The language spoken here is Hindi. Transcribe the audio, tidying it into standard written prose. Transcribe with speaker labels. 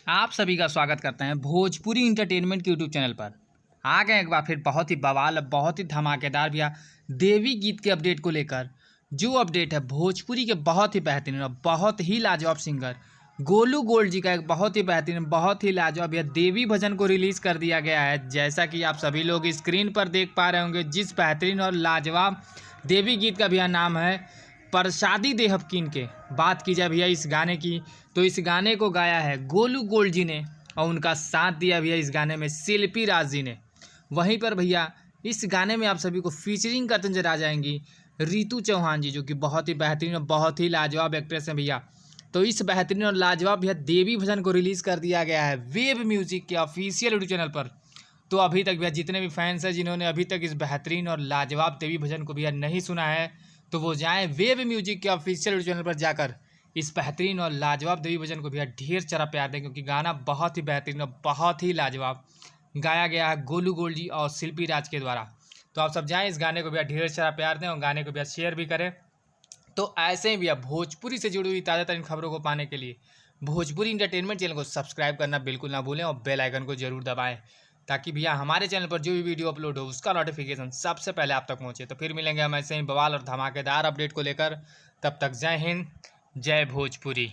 Speaker 1: आप सभी का स्वागत करते हैं भोजपुरी इंटरटेनमेंट के यूट्यूब चैनल पर। आ गए एक बार फिर बहुत ही बवाल, बहुत ही धमाकेदार भैया देवी गीत के अपडेट को लेकर। जो अपडेट है भोजपुरी के बहुत ही बेहतरीन और बहुत ही लाजवाब सिंगर गोलू गोल्ड जी का एक बहुत ही बेहतरीन, बहुत ही लाजवाब भैया देवी भजन को रिलीज़ कर दिया गया है। जैसा कि आप सभी लोग स्क्रीन पर देख पा रहे होंगे, जिस बेहतरीन और लाजवाब देवी गीत का भैया नाम है प्रसादी देहपकीन के। बात की जाए भैया इस गाने की, तो इस गाने को गाया है गोलू गोल्ड जी ने और उनका साथ दिया भैया इस गाने में शिल्पी राज जी ने। वहीं पर भैया इस गाने में आप सभी को फीचरिंग करते नजर आ जाएंगी रितु चौहान जी, जो कि बहुत ही बेहतरीन और बहुत ही लाजवाब एक्ट्रेस हैं भैया। तो इस बेहतरीन और लाजवाब भैया देवी भजन को रिलीज़ कर दिया गया है वेब म्यूजिक के ऑफिशियल यूट्यूब चैनल पर। तो अभी तक भैया जितने भी फैंस हैं जिन्होंने अभी तक इस बेहतरीन और लाजवाब देवी भजन को भैया नहीं सुना है, तो वो जाएं वेब म्यूजिक के ऑफिशियल यूट्यूब चैनल पर जाकर इस बेहतरीन और लाजवाब देवी भजन को भैया ढेर सारा प्यार दें, क्योंकि गाना बहुत ही बेहतरीन और बहुत ही लाजवाब गाया गया है गोलू गोल्ड जी और शिल्पी राज के द्वारा। तो आप सब जाएं इस गाने को भैया ढेर सारा प्यार दें और गाने को भैया शेयर भी करें। तो ऐसे ही भैया भोजपुरी से जुड़ी हुई ताज़ा तरीन खबरों को पाने के लिए भोजपुरी इंटरटेनमेंट चैनल को सब्सक्राइब करना बिल्कुल ना भूलें और बेल आइकन को जरूर दबाएं, ताकि भैया हमारे चैनल पर जो भी वीडियो अपलोड हो उसका नोटिफिकेशन सबसे पहले आप तक पहुंचे। तो फिर मिलेंगे हम ऐसे ही बवाल और धमाकेदार अपडेट को लेकर। तब तक जय हिंद, जय भोजपुरी।